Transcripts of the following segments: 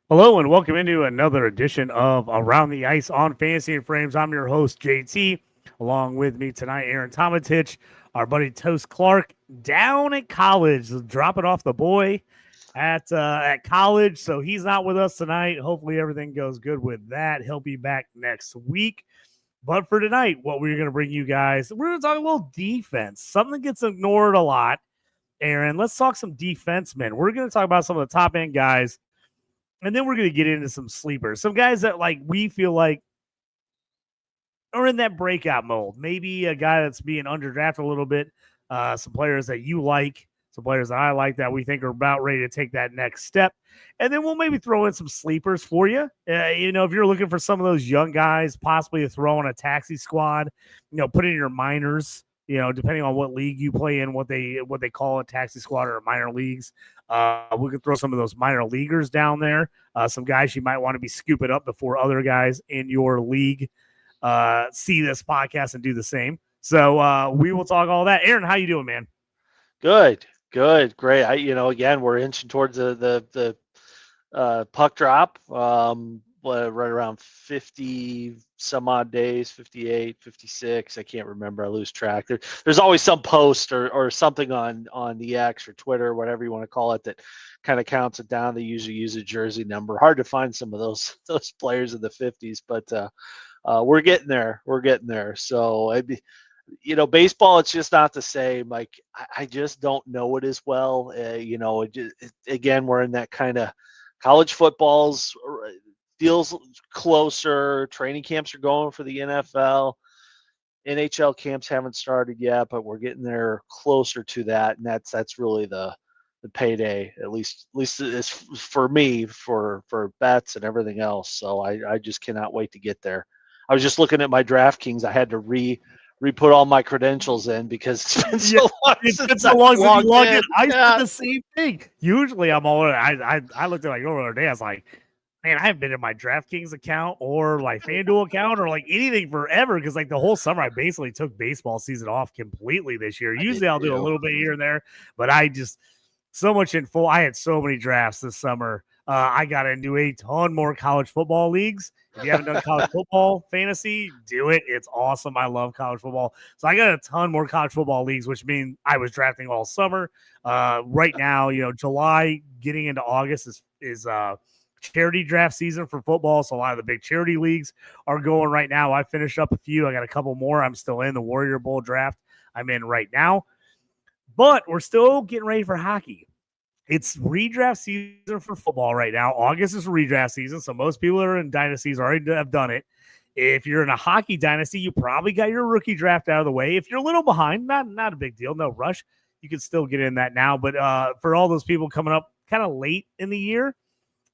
Hello and welcome into another edition of Around the Ice on Fantasy and Frames. I'm your host, JT. Along with me tonight, Aaron Tometich, our buddy Toast Clark, down at college, dropping off the boy at college. So he's not with us tonight. Hopefully everything goes good with that. He'll be back next week. But for tonight, what we're going to bring you guys, we're going to talk a little defense. Something that gets ignored a lot. Aaron, let's talk some defensemen. We're going to talk about some of the top end guys. And then we're going to get into some sleepers, some guys that like we feel like are in that breakout mold. Maybe a guy that's being underdrafted a little bit. Some players that you like, some players that I like that we think are about ready to take that next step. And then we'll maybe throw in some sleepers for you. If you're looking for some of those young guys, possibly to throw on a taxi squad, put in your minors. Depending on what league you play in, what they call a taxi squad or minor leagues. We could throw some of those minor leaguers down there. Some guys you might want to be scooping up before other guys in your league see this podcast and do the same. So we will talk all that. Aaron, how you doing, man? Good, great. Again, we're inching towards the puck drop. Right around 50 some odd days, 58, 56. I can't remember. I lose track. There's always some post or something on the X or Twitter, whatever you want to call it, that kind of counts it down. They usually use a jersey number. Hard to find some of those players in the 50s, but we're getting there. So baseball, it's just not the same. Like I just don't know it as well. Again, we're in that kind of college football's feels closer. Training camps are going for the NFL. NHL camps haven't started yet, but we're getting there closer to that, and that's really the payday, at least it's for me for bets and everything else. So I just cannot wait to get there. I was just looking at my DraftKings. I had to re-put all my credentials in because it's been so long since I logged in. I said the same thing. Usually I'm all I looked at my the other day. I was like, man, I haven't been in my DraftKings account or like FanDuel account or like anything forever because like the whole summer I basically took baseball season off completely this year. Usually I'll do a little bit here and there, but I just so much in full. I had so many drafts this summer. I got into a ton more college football leagues. If you haven't done college football fantasy, do it. It's awesome. I love college football. So I got a ton more college football leagues, which means I was drafting all summer. Right now, July getting into August is charity draft season for football. So a lot of the big charity leagues are going right now. I finished up a few. I got a couple more. I'm still in the Warrior Bowl draft. I'm in right now. But we're still getting ready for hockey. It's redraft season for football right now. August is redraft season, so most people that are in dynasties already have done it. If you're in a hockey dynasty, you probably got your rookie draft out of the way. If you're a little behind, not a big deal, no rush. You can still get in that now. But for all those people coming up kind of late in the year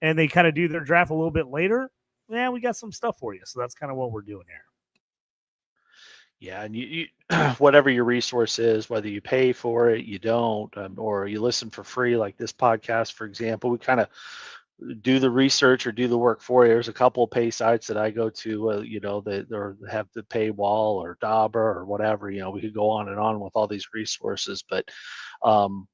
and they kind of do their draft a little bit later, we got some stuff for you. So that's kind of what we're doing here. Yeah, and you whatever your resource is, whether you pay for it, you don't, or you listen for free, like this podcast, for example, we kind of do the research or do the work for you. There's a couple of pay sites that I go to, that have the paywall or Dabra or whatever. We could go on and on with all these resources, but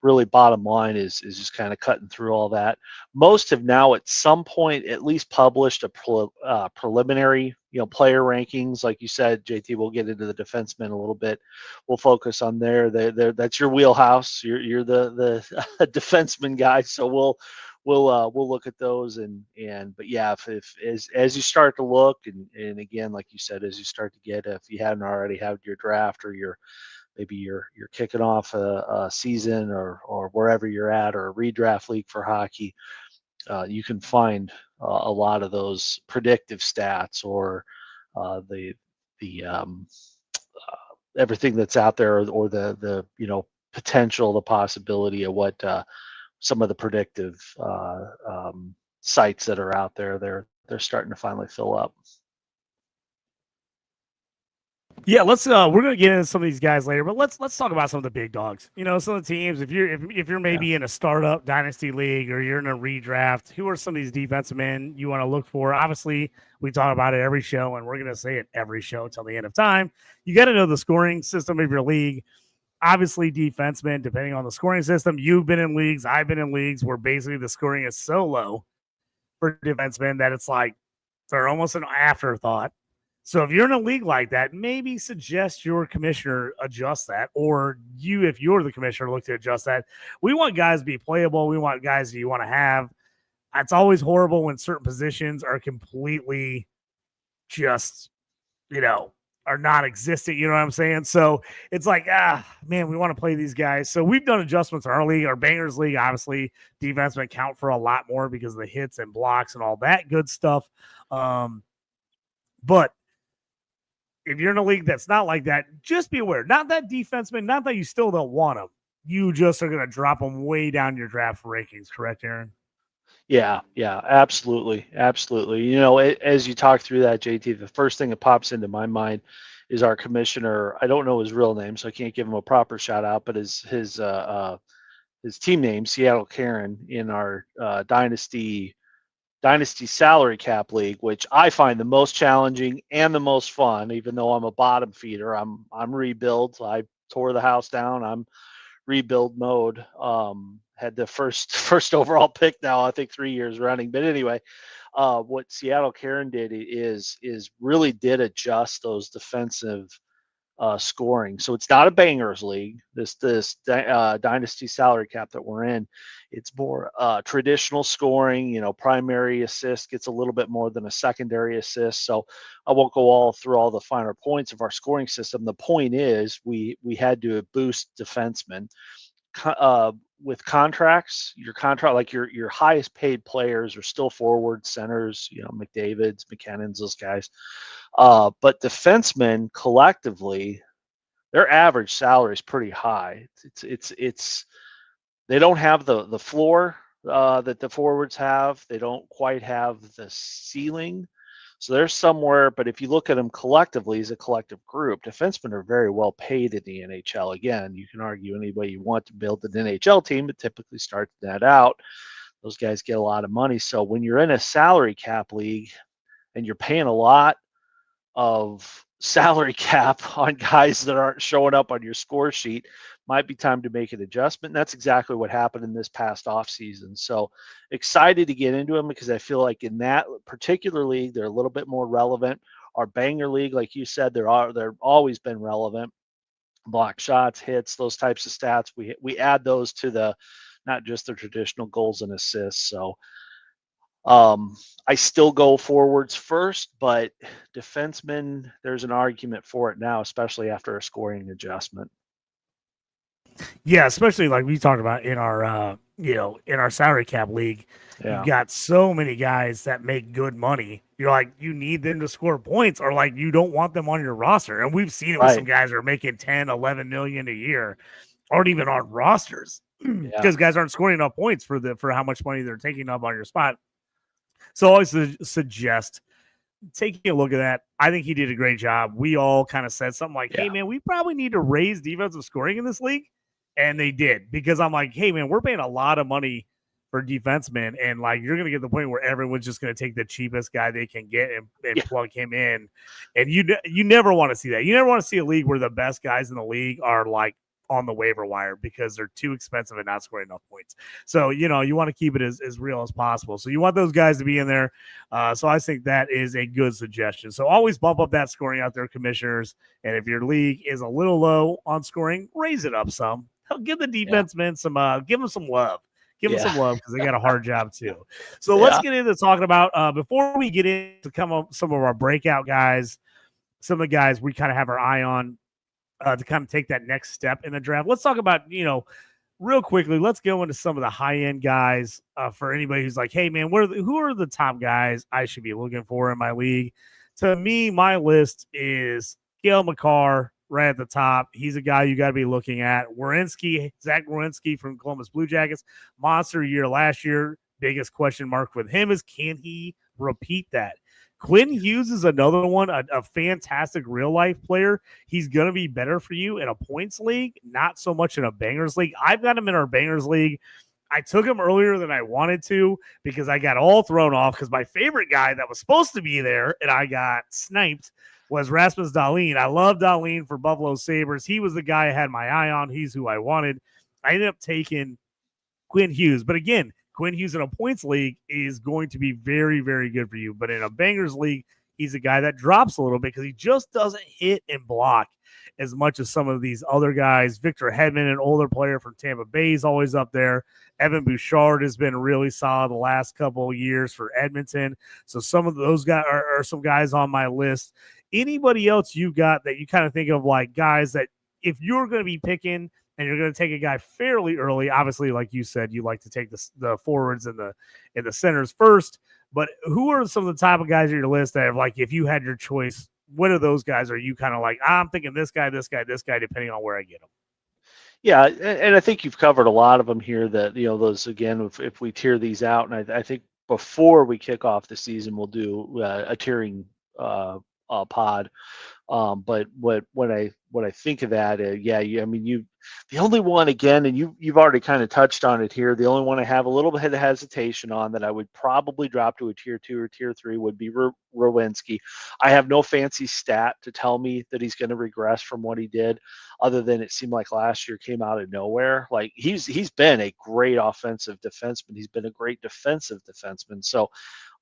really bottom line is just kind of cutting through all that. Most have now at some point at least published a preliminary, player rankings. Like you said, JT, we'll get into the defensemen a little bit. We'll focus on there. That's your wheelhouse. You're the defenseman guy. So we'll look at those but yeah, if as you start to look and again, like you said, as you start to get, if you hadn't already had your draft or maybe you're kicking off a season or wherever you're at, or a redraft league for hockey, you can find a lot of those predictive stats or the everything that's out there, or the potential, the possibility of what some of the predictive sites that are out there, they're starting to finally fill up. Yeah, let's we're gonna get into some of these guys later, but let's talk about some of the big dogs. Some of the teams. If you're maybe in a startup dynasty league or you're in a redraft, who are some of these defensive men you want to look for? Obviously, we talk about it every show, and we're gonna say it every show until the end of time. You got to know the scoring system of your league. Obviously, defensemen, depending on the scoring system. You've been in leagues, I've been in leagues where basically the scoring is so low for defensemen that it's like they're almost an afterthought. So if you're in a league like that, maybe suggest your commissioner adjust that, or you, if you're the commissioner, look to adjust that. We want guys to be playable. We want guys that you want to have. It's always horrible when certain positions are completely just, are non-existent. You know what I'm saying? So it's like, man, we want to play these guys. So we've done adjustments in our league. Our Bangers League, obviously, defensemen count for a lot more because of the hits and blocks and all that good stuff. But if you're in a league that's not like that, just be aware. Not that defenseman, not that you still don't want them. You just are going to drop them way down your draft rankings. Correct, Aaron? Yeah, absolutely. As you talk through that, JT, the first thing that pops into my mind is our commissioner. I don't know his real name, so I can't give him a proper shout out, but his team name, Seattle Karen, in our Dynasty salary cap league, which I find the most challenging and the most fun. Even though I'm a bottom feeder, I'm rebuild. I tore the house down. I'm rebuild mode. Had the first overall pick now, I think 3 years running. But anyway, what Seattle Karen did is really did adjust those defensive scoring. So it's not a bangers league. This dynasty salary cap that we're in, it's more traditional scoring. Primary assist gets a little bit more than a secondary assist. So I won't go all through all the finer points of our scoring system. The point is we had to boost defensemen. With contracts, your contract, like your highest paid players are still forward centers, McDavid's, McKinnon's, those guys. But defensemen collectively, their average salary is pretty high. It's they don't have the floor that the forwards have. They don't quite have the ceiling. So they're somewhere, but if you look at them collectively as a collective group, defensemen are very well paid in the NHL. Again, you can argue any way you want to build an NHL team, it typically starts that out. Those guys get a lot of money. So when you're in a salary cap league and you're paying a lot of salary cap on guys that aren't showing up on your score sheet, might be time to make an adjustment. And that's exactly what happened in this past offseason. So excited to get into them because I feel like in that particular league, they're a little bit more relevant. Our banger league, like you said, they're always been relevant. Block shots, hits, those types of stats. We add those to the, not just the traditional goals and assists. So I still go forwards first, but defensemen, there's an argument for it now, especially after a scoring adjustment. Yeah, especially like we talked about in our in our salary cap league. Yeah. You've got so many guys that make good money. You're like, you need them to score points, or like you don't want them on your roster. And we've seen it with some guys that are making 10, 11 million a year, aren't even on rosters because guys aren't scoring enough points for how much money they're taking up on your spot. So I always suggest taking a look at that. I think he did a great job. We all kind of said something like, hey, man, we probably need to raise defensive scoring in this league. And they did, because I'm like, hey, man, we're paying a lot of money for defensemen. And like, you're going to get to the point where everyone's just going to take the cheapest guy they can get and plug him in. And you never want to see that. You never want to see a league where the best guys in the league are like on the waiver wire because they're too expensive and not scoring enough points. So, you want to keep it as real as possible. So you want those guys to be in there. So I think that is a good suggestion. So always bump up that scoring out there, commissioners. And if your league is a little low on scoring, raise it up some. Give the defensemen some, give them some love. Give them some love because they got a hard job too. So let's get into talking about, before we get into some of our breakout guys, some of the guys we kind of have our eye on to kind of take that next step in the draft. Let's talk about, real quickly, let's go into some of the high-end guys for anybody who's like, hey, man, who are the top guys I should be looking for in my league? To me, my list is Gale McCarr right at the top. He's a guy you got to be looking at. Zach Werenski from Columbus Blue Jackets, monster year last year. Biggest question mark with him is, can he repeat that? Quinn Hughes is another one, a fantastic real-life player. He's going to be better for you in a points league, not so much in a bangers league. I've got him in our bangers league. I took him earlier than I wanted to because I got all thrown off because my favorite guy that was supposed to be there and I got sniped was Rasmus Dahlin. I love Dahlin for Buffalo Sabres. He was the guy I had my eye on. He's who I wanted. I ended up taking Quinn Hughes. But again, Quinn Hughes in a points league is going to be very, very good for you. But in a bangers league, he's a guy that drops a little bit because he just doesn't hit and block as much as some of these other guys. Victor Hedman, an older player from Tampa Bay, is always up there. Evan Bouchard has been really solid the last couple of years for Edmonton. So some of those guys are some guys on my list. Anybody else you got that you kind of think of like guys that if you're going to be picking and you're going to take a guy fairly early, obviously, like you said, you like to take the forwards and the centers first. But who are some of the type of guys on your list that, like, if you had your choice, what are those guys? Are you kind of like, I'm thinking this guy, depending on where I get them? Yeah, and I think you've covered a lot of them here. That those again, if we tier these out, and I think before we kick off the season, we'll do a tiering pod. But when I think of that, the only one again, and you've already kind of touched on it here. The only one I have a little bit of hesitation on that I would probably drop to a tier 2 or tier 3 would be Rowinski. I have no fancy stat to tell me that he's going to regress from what he did, other than it seemed like last year came out of nowhere. Like he's been a great offensive defenseman. He's been a great defensive defenseman. So,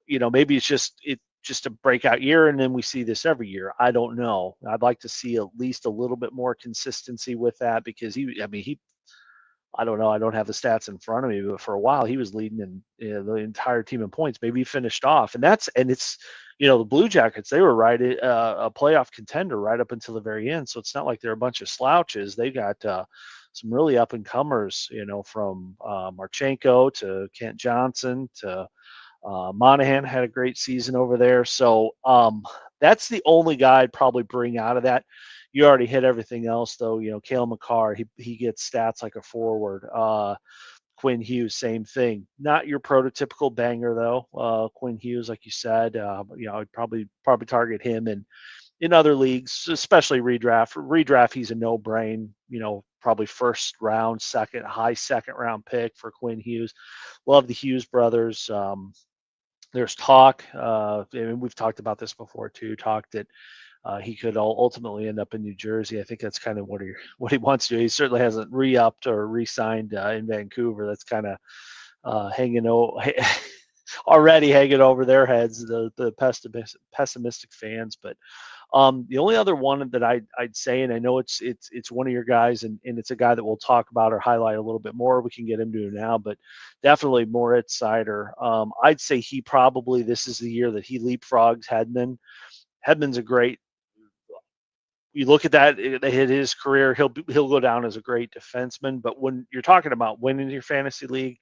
maybe it's just a breakout year, and then we see this every year. I don't know. I'd like to see at least a little bit more consistency with that because I don't know. I don't have the stats in front of me, but for a while he was leading in the entire team in points. Maybe he finished off, and it's the Blue Jackets. They were right a playoff contender right up until the very end. So it's not like they're a bunch of slouches. They got some really up and comers, from Marchenko to Kent Johnson to Monahan had a great season over there. So that's the only guy I'd probably bring out of that. You already hit everything else, though. Cale Makar, he gets stats like a forward. Quinn Hughes, same thing. Not your prototypical banger, though. Quinn Hughes, like you said, I'd probably target him in other leagues, especially redraft. Redraft, he's a no-brain. Probably first round, high second round pick for Quinn Hughes. Love the Hughes brothers. There's talk, and we've talked about this before too. Talk that he could ultimately end up in New Jersey. I think that's kind of what he wants to do. He certainly hasn't re-upped or re-signed in Vancouver. That's kind of already hanging over their heads, the pessimistic fans. But the only other one that I'd say, and I know it's one of your guys, and it's a guy that we'll talk about or highlight a little bit more. We can get into now, but definitely Moritz Seider. I'd say this is the year that he leapfrogs Hedman. Hedman's a great. You look at that, his career, he'll go down as a great defenseman. But when you're talking about winning your fantasy league,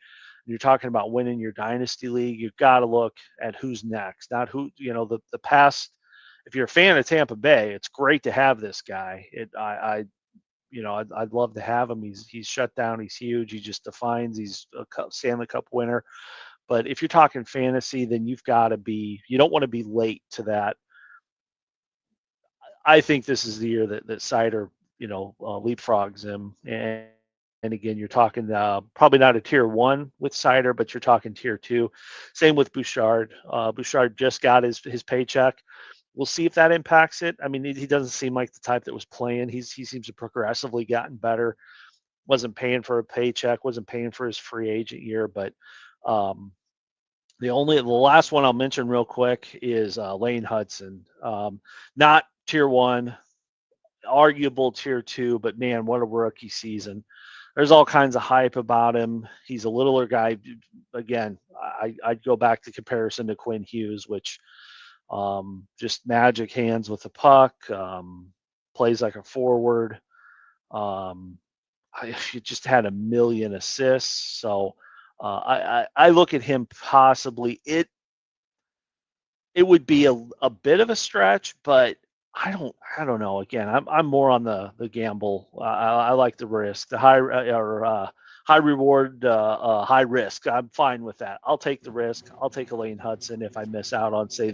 you're talking about winning your dynasty league, you've got to look at who's next, not who, the past. If you're a fan of Tampa Bay, it's great to have this guy. I'd love to have him. He's shut down. He's huge. He just defines. He's a Stanley Cup winner. But if you're talking fantasy, then you don't want to be late to that. I think this is the year that Seider, leapfrogs him. And again, you're talking probably not a tier 1 with Seider, but you're talking tier 2. Same with Bouchard. Bouchard just got his paycheck. We'll see if that impacts it. I mean, he doesn't seem like the type that was playing. He seems to progressively gotten better. Wasn't paying for a paycheck. Wasn't paying for his free agent year. But the last one I'll mention real quick is Lane Hudson. Not tier 1, arguable tier 2, but man, what a rookie season. There's all kinds of hype about him. He's a littler guy. Again, I'd go back to comparison to Quinn Hughes, which just magic hands with the puck, plays like a forward. He just had 1 million assists. So I look at him possibly. It would be a bit of a stretch, but I don't know. Again, I'm more on the gamble. I like the risk, the high reward, high risk. I'm fine with that. I'll take the risk. I'll take Lane Hudson if I miss out on, say,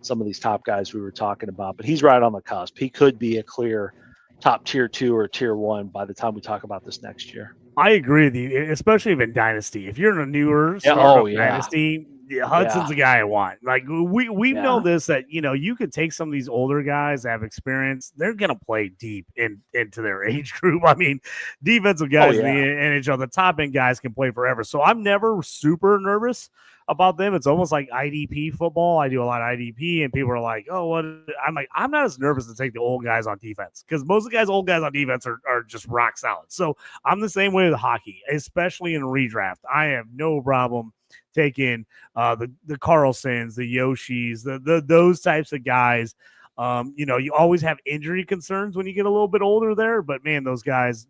some of these top guys we were talking about. But he's right on the cusp. He could be a clear top tier 2 or tier 1 by the time we talk about this next year. I agree with you, especially in Dynasty. If you're in a newer Dynasty, Yeah, Hudson's a guy I want. Like we know Yeah. this that you could take some of these older guys that have experience. They're gonna play deep into their age group. I mean, defensive Oh guys in the yeah. NHL, the top end guys can play forever. So I'm never super nervous about them. It's almost like IDP football. I do a lot of IDP, and people are like, "Oh, what?" I'm like, I'm not as nervous to take the old guys on defense because most of the old guys on defense are just rock solid. So I'm the same way with hockey, especially in redraft. I have no problem taking the Carlsons, the Yoshis, the those types of guys. You always have injury concerns when you get a little bit older there, but man, those guys,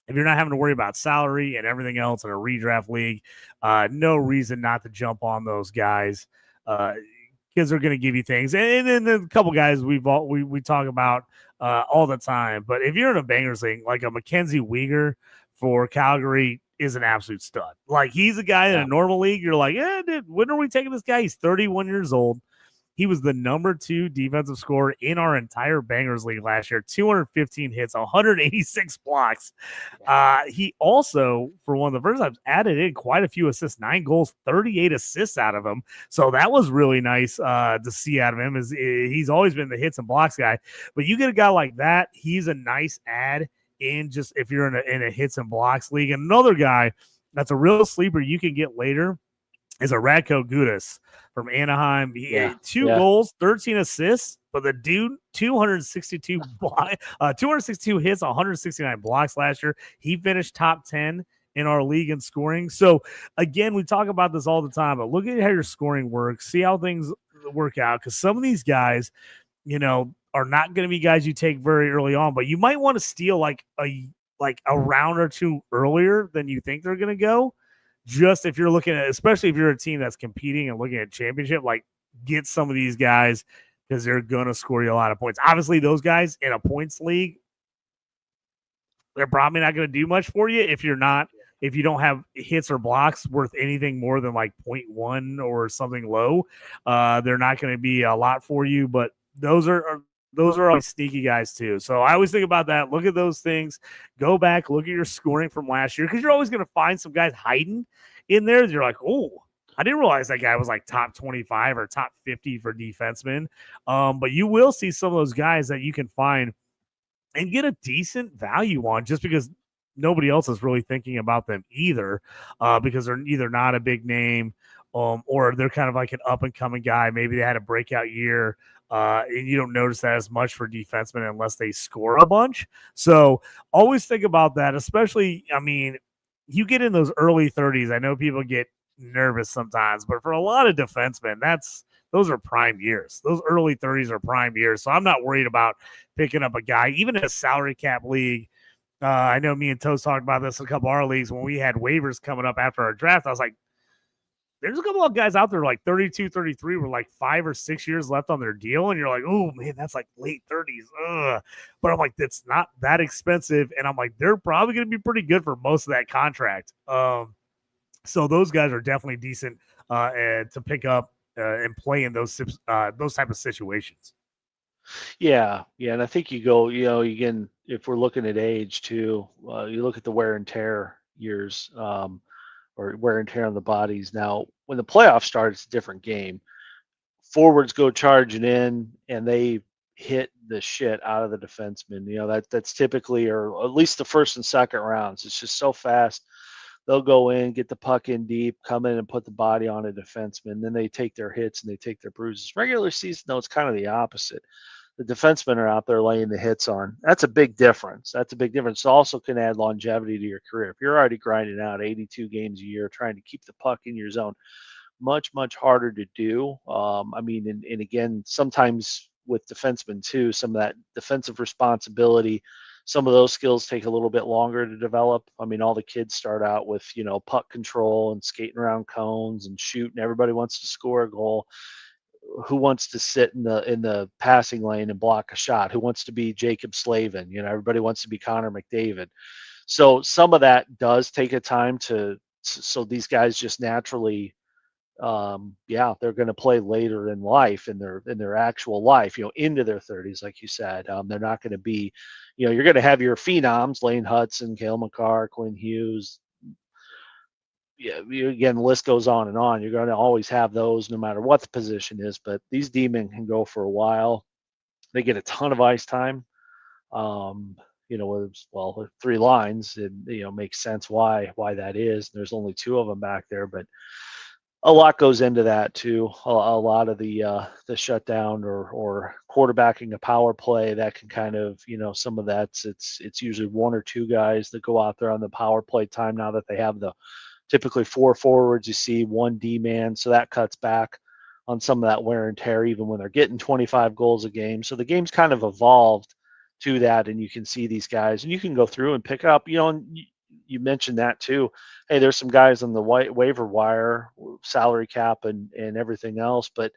if you're not having to worry about salary and everything else in a redraft league, no reason not to jump on those guys because they're going to give you things. And then a couple guys we talk about all the time. But if you're in a bangers league, like a Mackenzie Weegar for Calgary is an absolute stud. Like he's a guy in a normal league. You're like, dude, when are we taking this guy? He's 31 years old. He was the number 2 defensive scorer in our entire Bangers League last year. 215 hits, 186 blocks. He also, for one of the first times, added in quite a few assists, 9 goals, 38 assists out of him. So that was really nice to see out of him. He's always been the hits and blocks guy. But you get a guy like that, he's a nice add in just if you're in a hits and blocks league. And another guy that's a real sleeper you can get later is a Radko Gudas from Anaheim. 2 goals, 13 assists, but the dude 262 hits, 169 blocks last year. He finished top 10 in our league in scoring. So again, we talk about this all the time, but look at how your scoring works, see how things work out, because some of these guys, are not going to be guys you take very early on, but you might want to steal like a round or two earlier than you think they're going to go. Just if you're looking at, especially if you're a team that's competing and looking at championship, like get some of these guys because they're going to score you a lot of points. Obviously, those guys in a points league, they're probably not going to do much for you if you don't have hits or blocks worth anything more than like 0.1 or something low. They're not going to be a lot for you, but those are always sneaky guys too. So I always think about that. Look at those things. Go back, look at your scoring from last year because you're always going to find some guys hiding in there. You're like, oh, I didn't realize that guy was like top 25 or top 50 for defensemen. But you will see some of those guys that you can find and get a decent value on just because nobody else is really thinking about them either because they're either not a big name or they're kind of like an up-and-coming guy. Maybe they had a breakout year, and you don't notice that as much for defensemen unless they score a bunch. So always think about that, especially, I mean, you get in those early 30s. I know people get nervous sometimes, but for a lot of defensemen, those are prime years. Those early 30s are prime years. So I'm not worried about picking up a guy, even in a salary cap league. I know me and Toast talked about this in a couple of our leagues when we had waivers coming up after our draft. I was like, there's a couple of guys out there like 32, 33 with like 5 or 6 years left on their deal. And you're like, oh, man, that's like late 30s. Ugh. But I'm like, that's not that expensive. And I'm like, they're probably going to be pretty good for most of that contract. So those guys are definitely decent to pick up and play in those type of situations. Yeah, and I think you go, again, if we're looking at age too, you look at the wear and tear years, or wear and tear on the bodies. Now, when the playoffs start, it's a different game. Forwards go charging in, and they hit the shit out of the defenseman. That's typically, or at least the first and second rounds. It's just so fast. They'll go in, get the puck in deep, come in and put the body on a defenseman. Then they take their hits and they take their bruises. Regular season, though, it's kind of the opposite. The defensemen are out there laying the hits on. That's a big difference. It also can add longevity to your career. If you're already grinding out 82 games a year, trying to keep the puck in your zone, much, much harder to do. And again, sometimes with defensemen too, some of that defensive responsibility, some of those skills take a little bit longer to develop. I mean, all the kids start out with, puck control and skating around cones and shooting. Everybody wants to score a goal. Who wants to sit in the passing lane and block a shot? Who wants to be Jacob Slavin? Everybody wants to be Connor McDavid. So some of that does take a time so these guys just naturally, they're going to play later in life, in their actual life, into their 30s, like you said. They're not going to be, you're going to have your phenoms, Lane Hudson, Cale Makar, Quinn Hughes, yeah, again, the list goes on and on. You're going to always have those no matter what the position is, but these D-men can go for a while. They get a ton of ice time. Um, with 3 lines, it makes sense why that is. There's only 2 of them back there, but a lot goes into that too. A lot of the shutdown or quarterbacking a power play that can kind of, some of that's it's usually 1 or 2 guys that go out there on the power play time now that they have the typically 4 forwards. You see 1 D-man, so that cuts back on some of that wear and tear even when they're getting 25 goals a game. So the game's kind of evolved to that, and you can see these guys, and you can go through and pick up, and you mentioned that too. Hey, there's some guys on the waiver wire, salary cap and everything else, but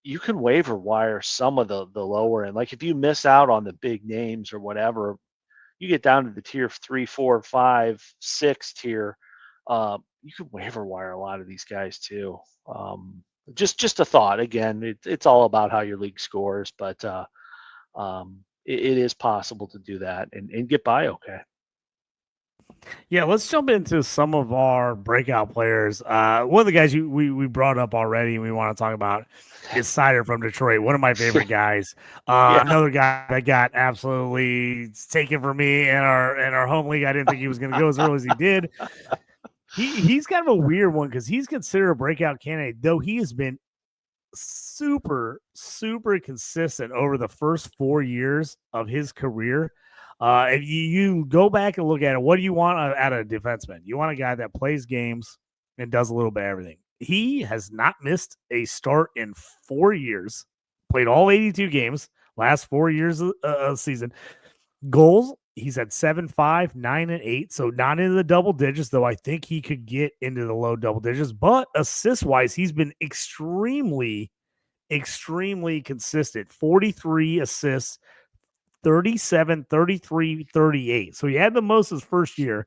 you can waiver wire some of the lower end. Like if you miss out on the big names or whatever, you get down to the tier 3, 4, 5, 6 tier. You can waiver wire a lot of these guys too. Just a thought. Again, it's all about how your league scores, but it is possible to do that and get by okay. Yeah, let's jump into some of our breakout players. One of the guys we brought up already and we want to talk about is Sider from Detroit, one of my favorite guys. Yeah. Another guy that got absolutely taken from me in our home league. I didn't think he was going to go as early as he did. He's kind of a weird one because he's considered a breakout candidate, though he has been super consistent over the first 4 years of his career. If you go back and look at it, what do you want out of a defenseman? You want a guy that plays games and does a little bit of everything. He has not missed a start in 4 years, played all 82 games, last 4 years of season. Goals, he's at 7, 5, 9, and 8, so not into the double digits, though I think he could get into the low double digits. But assist-wise, he's been extremely consistent. 43 assists, 37, 33, 38. So he had the most his first year.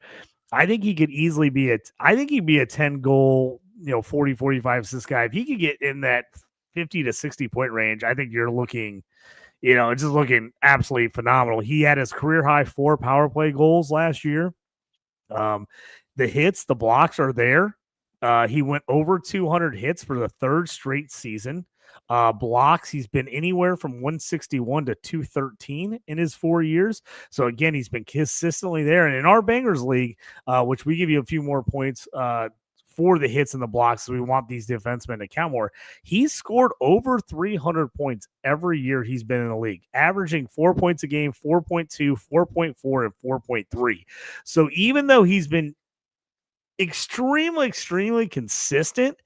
I think he could easily be a 10 goal, 40, 45 assist guy. If he could get in that 50 to 60 point range, I think you're looking, it's just looking absolutely phenomenal. He had his career high 4 power play goals last year. The hits, the blocks are there. He went over 200 hits for the 3rd straight season. Blocks, he's been anywhere from 161 to 213 in his 4 years. So again, he's been consistently there. And in our Bangers League, which we give you a few more points for the hits and the blocks, so we want these defensemen to count more. He's scored over 300 points every year he's been in the league, averaging 4 points a game, 4.2, 4.4, and 4.3. So even though he's been extremely consistent,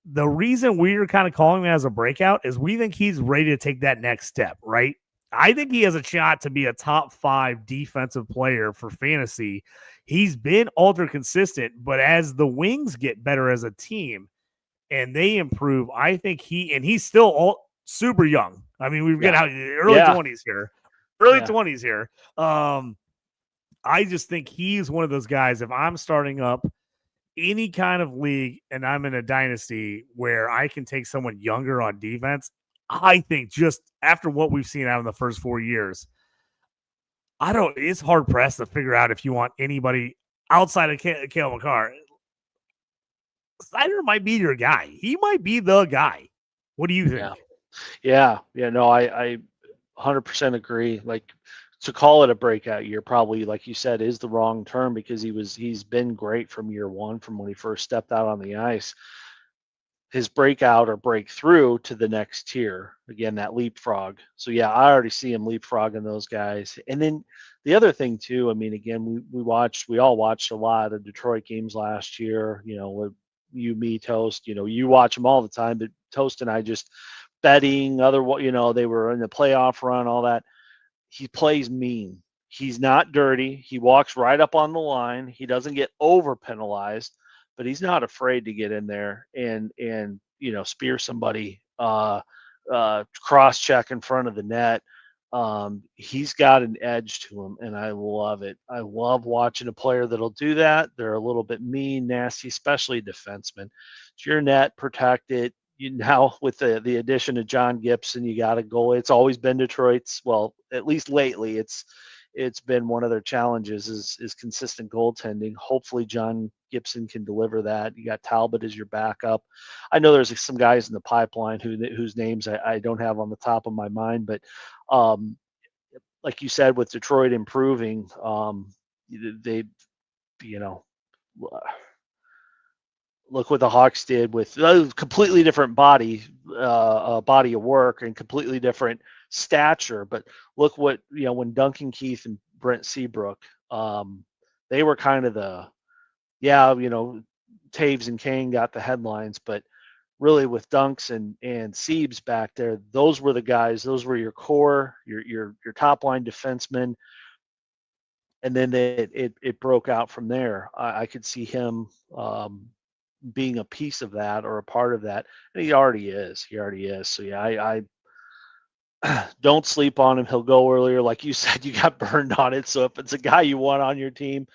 the reason we're kind of calling him as a breakout is we think he's ready to take that next step, right? I think he has a shot to be a top 5 defensive player for fantasy. He's been ultra consistent, but as the Wings get better as a team and they improve, I think he's still super young. I mean, we've got early 20s here. Early 20s here. I just think he's one of those guys. If I'm starting up any kind of league and I'm in a dynasty where I can take someone younger on defense, I think just after what we've seen out in the first 4 years, it's hard pressed to figure out if you want anybody outside of Cale Makar. Snyder might be your guy. He might be the guy. What do you think? Yeah. No, I 100% agree. Like, to call it a breakout year probably, like you said, is the wrong term because he's been great from year 1, from when he first stepped out on the ice. His breakout or breakthrough to the next tier, again, that leapfrog. So yeah, I already see him leapfrogging those guys. And then the other thing too, I mean, again, we all watched a lot of Detroit games last year, with you, me, Toast, you watch them all the time, but Toast and I just betting they were in the playoff run, all that. He plays mean. He's not dirty. He walks right up on the line. He doesn't get over penalized, but he's not afraid to get in there and spear somebody, cross check in front of the net. He's got an edge to him, and I love it. I love watching a player that'll do that. They're a little bit mean, nasty, especially defensemen. It's your net, protect it. Now with the addition of John Gibson, you got a goal. It's always been Detroit's. Well, at least lately, it's it's been one of their challenges is consistent goaltending. Hopefully John Gibson can deliver that. You got Talbot as your backup. I know there's some guys in the pipeline whose names I don't have on the top of my mind, but like you said, with Detroit improving, they, you know, look what the Hawks did with a completely different body of work and completely different stature. But look what, when Duncan Keith and Brent Seabrook, they were kind of Taves and Kane got the headlines, but really with Dunks and Siebes back there, those were the guys. Those were your core, your top line defensemen, and then it broke out from there. I could see him being a piece of that or a part of that, and he already is. So yeah, I don't sleep on him. He'll go earlier, like you said. You got burned on it, so if it's a guy you want on your team,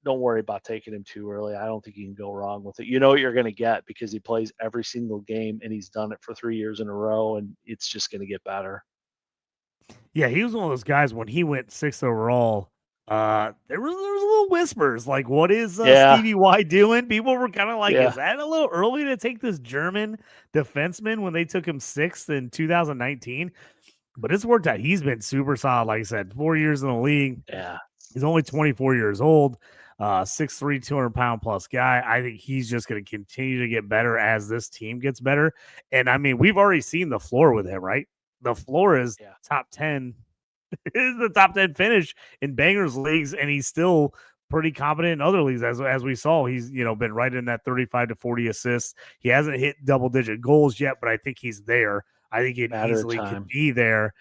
don't worry about taking him too early. I don't think you can go wrong with it. You know what you're going to get because he plays every single game, and he's done it for 3 years in a row, and it's just going to get better. Yeah, he was one of those guys when he went 6th overall. There was little whispers like, "What is Stevie Y doing?" People were kind of like, "Is that a little early to take this German defenseman when they took him 6th in 2019?" But it's worked out. He's been super solid. Like I said, 4 years in the league. Yeah, he's only 24 years old. 6'3", 200-pound plus guy. I think he's just going to continue to get better as this team gets better. And I mean, we've already seen the floor with him, right? The floor is top 10. Is the top 10 finish in bangers leagues, and he's still pretty competent in other leagues. As we saw, he's been right in that 35 to 40 assists. He hasn't hit double-digit goals yet, but I think he's there. I think it easily could be there.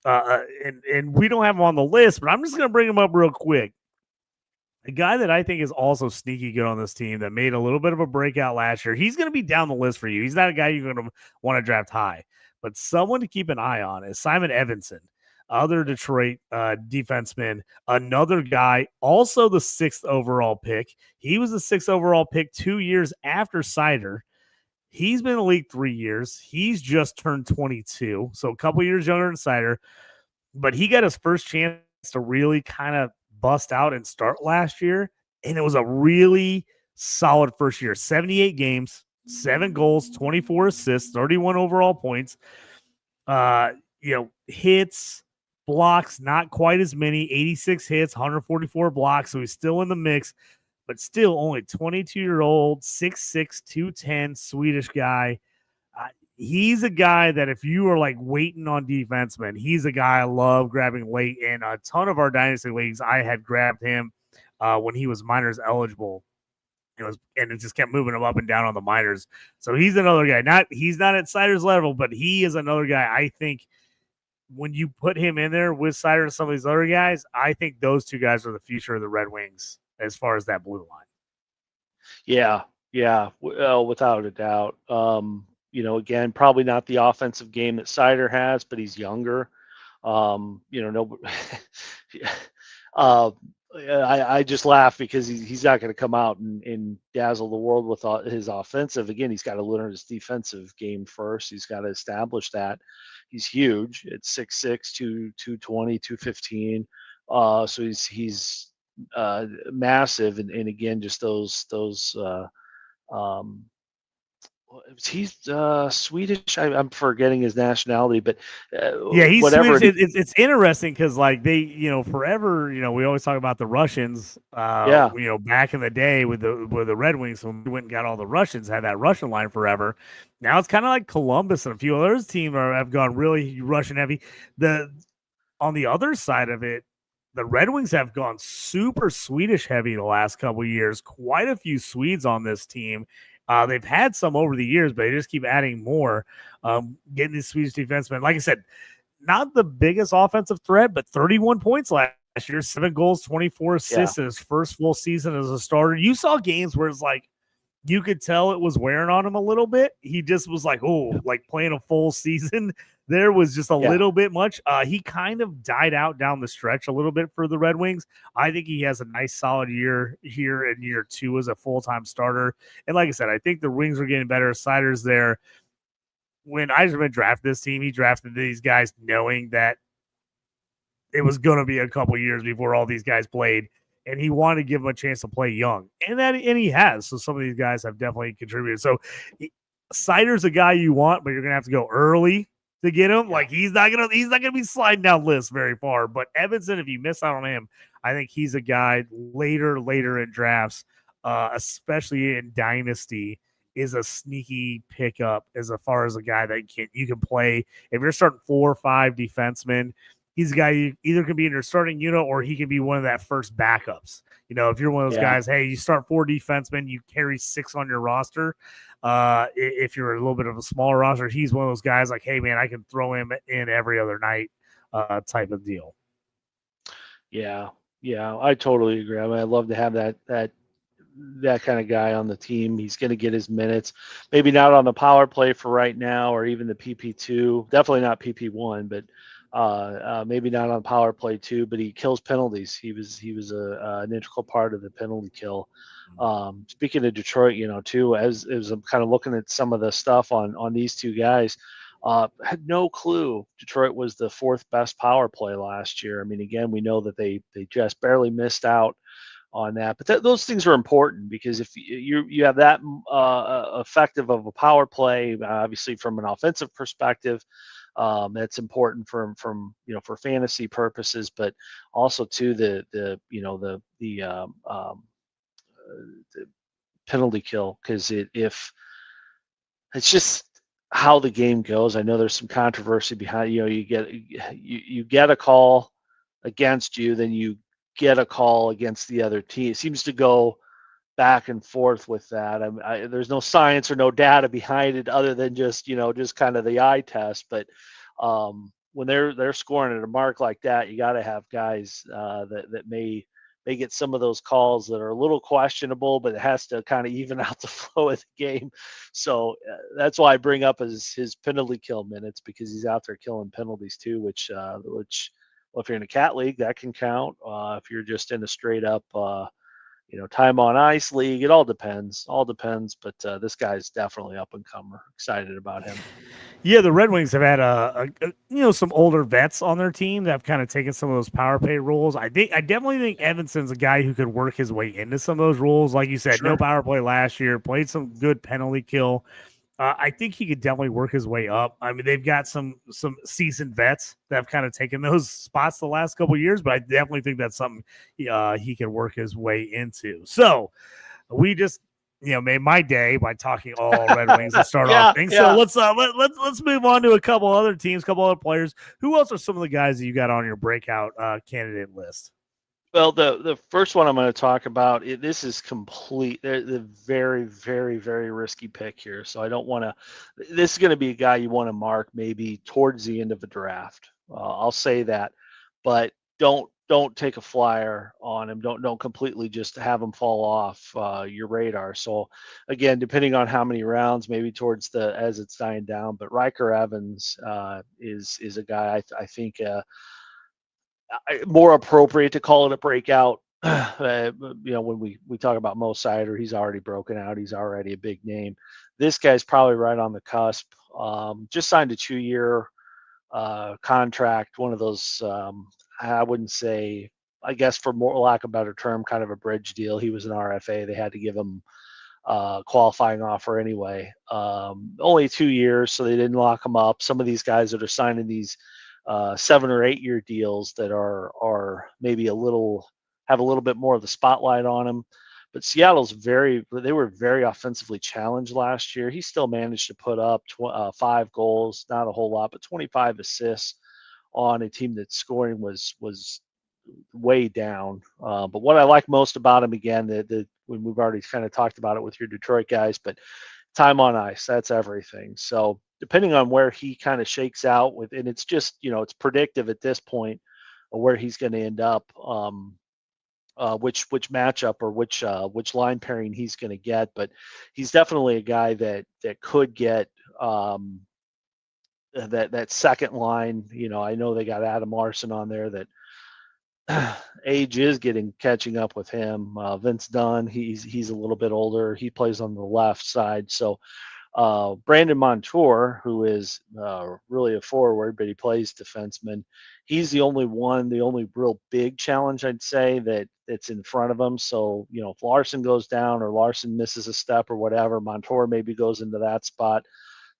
And we don't have him on the list, but I'm just going to bring him up real quick. A guy that I think is also sneaky good on this team that made a little bit of a breakout last year. He's going to be down the list for you. He's not a guy you're going to want to draft high, but someone to keep an eye on is Simon Evanson, other Detroit defenseman, another guy, also the 6th overall pick. He was the 6th overall pick 2 years after Seider. He's been in the league 3 years. He's just turned 22, so a couple years younger than Seider, but he got his first chance to really kind of bust out and start last year, and it was a really solid first year. 78 games, 7 goals, 24 assists, 31 overall points. Hits, blocks, not quite as many, 86 hits, 144 blocks, so he's still in the mix, but still only 22-year-old, 6'6", 210 Swedish guy. He's a guy that if you are like waiting on defensemen, he's a guy I love grabbing late. In a ton of our dynasty leagues, I had grabbed him when he was minors eligible. And it just kept moving him up and down on the minors. So he's another guy. He's not at Seider's level, but he is another guy. I think when you put him in there with Seider and some of these other guys, I think those two guys are the future of the Red Wings as far as that blue line. Yeah, without a doubt. Again, probably not the offensive game that Seider has, but he's younger. I just laugh because he's not going to come out and dazzle the world with his offensive. Again, he's got to learn his defensive game first. He's got to establish that. He's huge. It's 6'6", 220, 215. So he's massive. And again, just those he's Swedish. I'm forgetting his nationality, but he's whatever. Swedish. It's interesting because like they, forever, we always talk about the Russians. Back in the day with the Red Wings, when we went and got all the Russians, had that Russian line forever. Now it's kind of like Columbus and a few other teams have gone really Russian heavy. On the other side of it, the Red Wings have gone super Swedish heavy the last couple of years. Quite a few Swedes on this team. They've had some over the years, but they just keep adding more. Getting these Swedish defensemen, like I said, not the biggest offensive threat, but 31 points last year, 7 goals, 24 assists in his first full season as a starter. You saw games where it's like you could tell it was wearing on him a little bit. He just was like, like playing a full season. There was just a little bit much. He kind of died out down the stretch a little bit for the Red Wings. I think he has a nice solid year here in year 2 as a full-time starter. And like I said, I think the Wings are getting better. Seider's there. When Eiserman drafted this team, he drafted these guys knowing that it was going to be a couple years before all these guys played, and he wanted to give them a chance to play young, and he has. So some of these guys have definitely contributed. So Sider's a guy you want, but you're going to have to go early to get him. Like he's not gonna be sliding down lists very far. But Evanson, if you miss out on him, I think he's a guy later in drafts, especially in Dynasty, is a sneaky pickup as far as a guy that you can play. If you're starting 4 or 5 defensemen, he's a guy you either can be in your starting unit or he can be one of that first backups. If you're one of those guys, hey, you start 4 defensemen, you carry 6 on your roster. If you're a little bit of a smaller roster, he's one of those guys like, hey, man, I can throw him in every other night type of deal. Yeah, I totally agree. I mean, I'd love to have that kind of guy on the team. He's going to get his minutes. Maybe not on the power play for right now, or even the PP2. Definitely not PP1, but maybe not on power play 2. But he kills penalties. He was an integral part of the penalty kill. Speaking of Detroit, too, as I'm kind of looking at some of the stuff on these two guys. Had no clue Detroit was the 4th best power play last year. I mean, again, we know that they just barely missed out on that, but those things are important because if you have that effective of a power play, obviously from an offensive perspective, that's important from for fantasy purposes, but also to the penalty kill, because if it's just how the game goes. I know there's some controversy behind, you get a call against you, then you get a call against the other team. It seems to go back and forth with that. There's no science or no data behind it other than just kind of the eye test. But when they're scoring at a mark like that, you got to have guys that may get some of those calls that are a little questionable, but it has to kind of even out the flow of the game. So that's why I bring up his penalty kill minutes, because he's out there killing penalties too, which well, if you're in a cat league, that can count. If you're just in a straight up time on ice league, it all depends. But this guy's definitely up and comer. Excited about him. Yeah, the Red Wings have had some older vets on their team that have kind of taken some of those power play roles. I definitely think Evanson's a guy who could work his way into some of those roles. Like you said, no power play last year, played some good penalty kill. I think he could definitely work his way up. I mean, they've got some seasoned vets that have kind of taken those spots the last couple of years, but I definitely think that's something he can work his way into. So we just made my day by talking all Red Wings to start off things. So let's move on to a couple other teams, couple other players. Who else are some of the guys that you got on your breakout candidate list? Well, the first one I'm going to talk about, this is complete. The very, very, very risky pick here. So I don't want to. This is going to be a guy you want to mark maybe towards the end of a draft. I'll say that, but don't take a flyer on him. Don't completely just have him fall off your radar. So again, depending on how many rounds, maybe towards as it's dying down. But Riker Evans is a guy I think. More appropriate to call it a breakout. When we talk about Mo Sider, he's already broken out. He's already a big name. This guy's probably right on the cusp. Just signed a 2-year contract. One of those, I wouldn't say, I guess for more lack of a better term, kind of a bridge deal. He was an RFA. They had to give him qualifying offer anyway. Only 2 years, so they didn't lock him up. Some of these guys that are signing these 7 or 8 year deals that are maybe have a little bit more of the spotlight on them. But Seattle's they were very offensively challenged last year. He still managed to put up 5 goals, not a whole lot, but 25 assists on a team that scoring was way down. But what I like most about him, again, when we've already kind of talked about it with your Detroit guys, but time on ice, that's everything. So depending on where he kind of shakes out with, and it's just, it's predictive at this point of where he's going to end up, which matchup or which line pairing he's going to get. But he's definitely a guy that could get that second line. I know they got Adam Larson on there that age is catching up with him. Vince Dunn, he's a little bit older. He plays on the left side. So Brandon Montour, who is really a forward, but he plays defenseman. He's the only real big challenge I'd say that's in front of him. So, if Larson goes down or Larson misses a step or whatever, Montour maybe goes into that spot.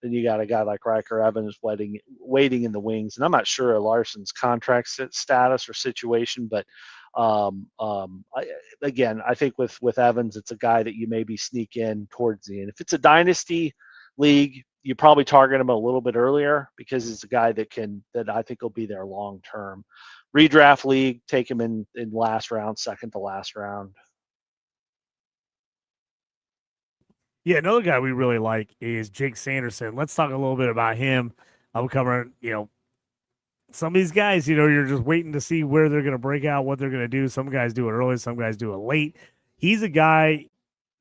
Then you got a guy like Riker Evans waiting in the wings. And I'm not sure of Larson's contract status or situation, but I think with Evans, it's a guy that you maybe sneak in towards the end. If it's a dynasty league, you probably target him a little bit earlier because he's a guy that I think will be there long term. Redraft league, take him in last round, second to last round. Yeah, another guy we really like is Jake Sanderson. Let's talk a little bit about him. I'm covering, some of these guys, you're just waiting to see where they're going to break out, what they're going to do. Some guys do it early, some guys do it late. He's a guy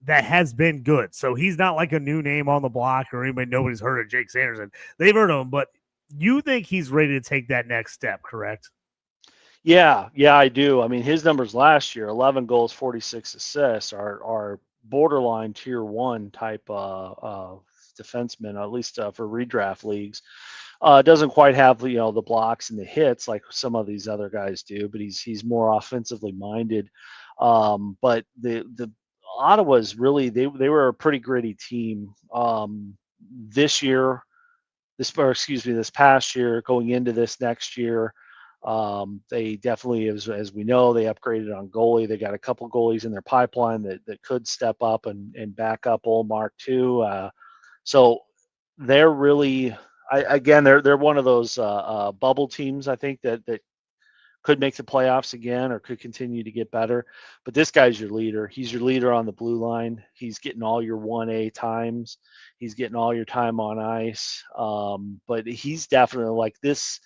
that has been good. So he's not like a new name on the block or nobody's heard of Jake Sanderson. They've heard of him, but you think he's ready to take that next step, correct? Yeah, I do. I mean, his numbers last year, 11 goals, 46 assists, are borderline tier 1 type defenseman, at least for redraft leagues. Doesn't quite have the blocks and the hits like some of these other guys do, but he's more offensively minded. But the Ottawa's really they were a pretty gritty team this past year, going into this next year. They definitely, as we know, they upgraded on goalie. They got a couple goalies in their pipeline that could step up and back up Olmark too. So they're really, they're one of those bubble teams, I think, that could make the playoffs again or could continue to get better. But this guy's your leader. He's your leader on the blue line. He's getting all your 1A times. He's getting all your time on ice. But he's definitely like this.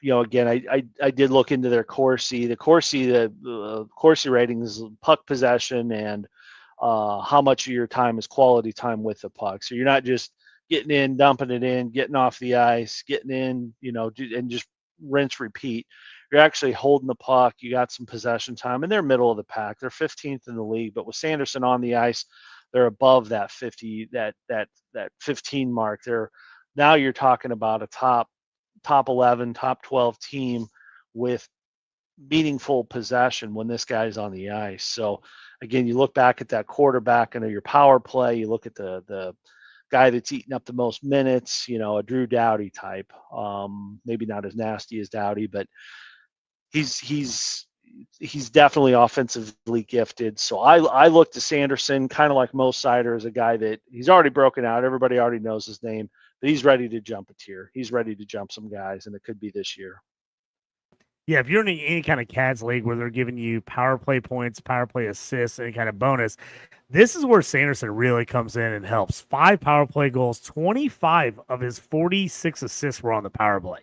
Again, I did look into their Corsi. The Corsi rating is puck possession and how much of your time is quality time with the puck. So you're not just getting in, dumping it in, getting off the ice, getting in, and just rinse, repeat. You're actually holding the puck. You got some possession time, and they're middle of the pack. They're 15th in the league, but with Sanderson on the ice, they're above that 50, that 15 mark. Now you're talking about a top 11, top 12 team with meaningful possession when this guy's on the ice. So again, you look back at that quarterback and your power play, you look at the guy that's eating up the most minutes, a Drew Doughty type. Maybe not as nasty as Doughty, but he's definitely offensively gifted. So I look to Sanderson kind of like Mo Sider as a guy that he's already broken out. Everybody already knows his name, but he's ready to jump a tier. He's ready to jump some guys, and it could be this year. Yeah, if you're in any kind of CADS league where they're giving you power play points, power play assists, any kind of bonus, this is where Sanderson really comes in and helps. 5 power play goals, 25 of his 46 assists were on the power play.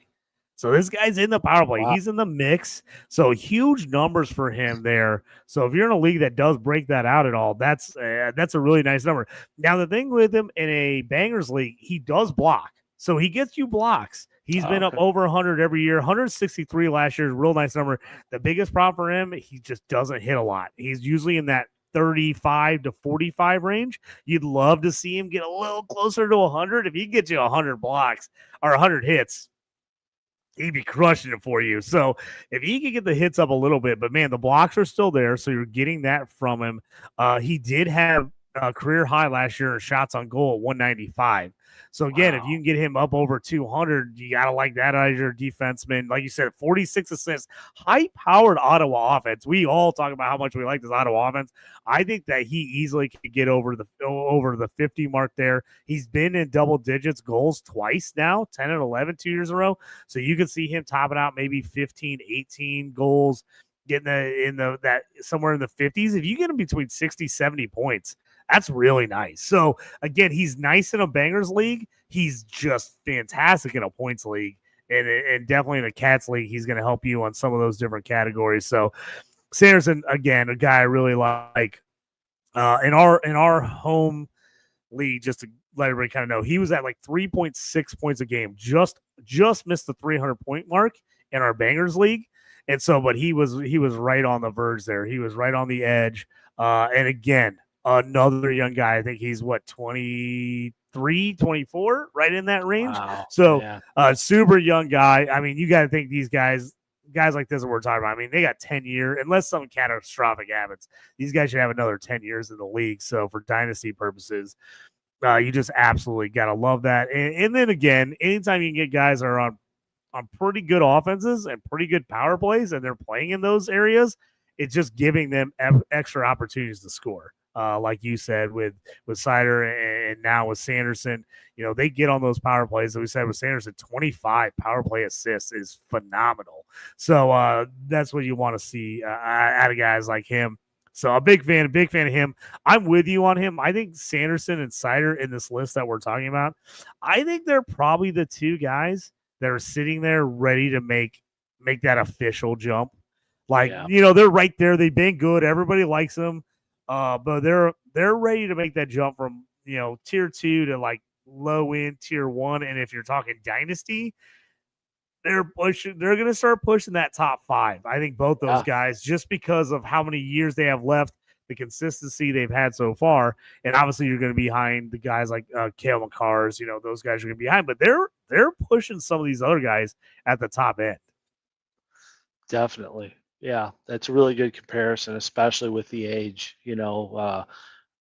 So this guy's in the power play. Wow. He's in the mix. So huge numbers for him there. So if you're in a league that does break that out at all, that's a really nice number. Now, the thing with him in a bangers league, he does block. So he gets you blocks. He's been up over 100 every year. 163 last year is a real nice number. The biggest problem for him, he just doesn't hit a lot. He's usually in that 35 to 45 range. You'd love to see him get a little closer to 100. If he gets you 100 blocks or 100 hits, he'd be crushing it for you. So if he can get the hits up a little bit, but man, the blocks are still there. So you're getting that from him. He did have a career high last year in shots on goal at 195. So again, If you can get him up over 200, you got to like that out of your defenseman. Like you said, 46 assists, high-powered Ottawa offense. We all talk about how much we like this Ottawa offense. I think that he easily could get over the 50 mark there. He's been in double digits goals twice now, 10 and 11 2 years in a row. So you can see him topping out maybe 15, 18 goals, getting that somewhere in the 50s. If you get him between 60, 70 points, that's really nice. So again, he's nice in a bangers league. He's just fantastic in a points league, and definitely in a cats league, he's going to help you on some of those different categories. So Sanderson, again, a guy I really like. In our home league, just to let everybody kind of know, he was at like 3.6 points a game, just missed the 300 point mark in our bangers league. And so, but he was right on the verge there. He was right on the edge. And again, another young guy. I think he's 23, 24, right in that range. Wow. So, Yeah. super young guy. I mean, you got to think these guys like this that we're talking about. I mean, they got 10-year, unless something catastrophic happens. These guys should have another 10 years in the league. So, for dynasty purposes, you just absolutely got to love that. And then again, anytime you can get guys that are on pretty good offenses and pretty good power plays, and they're playing in those areas, it's just giving them extra opportunities to score. Like you said with Sider and now with Sanderson, they get on those power plays. That we said with Sanderson, 25 power play assists is phenomenal. So that's what you want to see out of guys like him. So a big fan of him. I'm with you on him. I think Sanderson and Sider in this list that we're talking about, I think they're probably the two guys that are sitting there ready to make that official jump. Like, they're right there. They've been good. Everybody likes them. But they're ready to make that jump from, tier 2 to like low end tier 1. And if you're talking dynasty, they're going to start pushing that top 5. I think both those guys, just because of how many years they have left, the consistency they've had so far, and obviously you're going to be behind the guys like Cale McCarrs. Those guys are going to be behind, but they're pushing some of these other guys at the top end. Definitely, yeah, that's a really good comparison, especially with the age.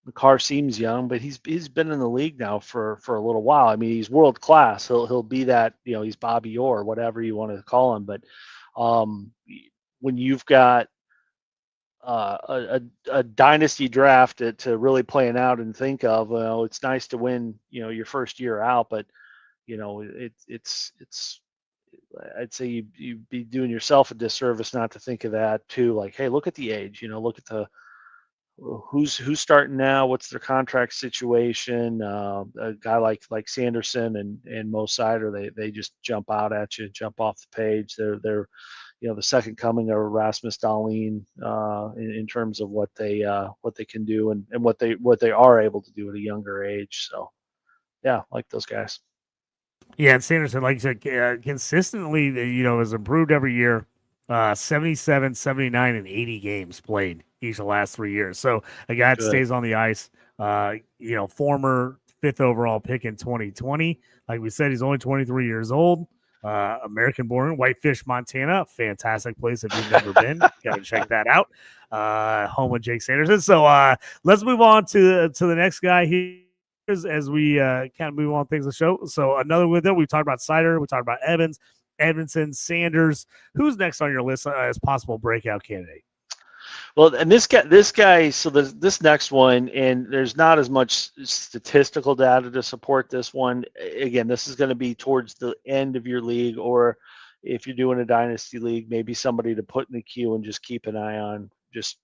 McCarr seems young, but he's been in the league now for a little while. I mean, he's world class. He'll be that. He's Bobby Orr, whatever you want to call him. But when you've got a dynasty draft to really plan out and think of. Well, it's nice to win, your first year out, but it's I'd say you'd be doing yourself a disservice not to think of that too. Like, hey, look at the age. Look at the who's starting now. What's their contract situation? A guy like Sanderson and Mo Sider, they just jump out at you, jump off the page. They're the second coming of Rasmus Dahlin in terms of what they can do and what they are able to do at a younger age. So, yeah, like those guys. Yeah, and Sanderson, like you said, consistently, has improved every year. 77, 79, and 80 games played each of the last 3 years. So a guy that stays on the ice, former 5th overall pick in 2020. Like we said, he's only 23 years old. American born, Whitefish, Montana. Fantastic place if you've never been. Got to check that out. Home of Jake Sanderson. So let's move on to the next guy here as we kind of move on things to show. So another with it, we've talked about Sider, we talked about Evans, Edmondson, Sanders. Who's next on your list as possible breakout candidate? Well, and this guy. So this next one, and there's not as much statistical data to support this one. Again, this is going to be towards the end of your league, or if you're doing a dynasty league, maybe somebody to put in the queue and just keep an eye on. Just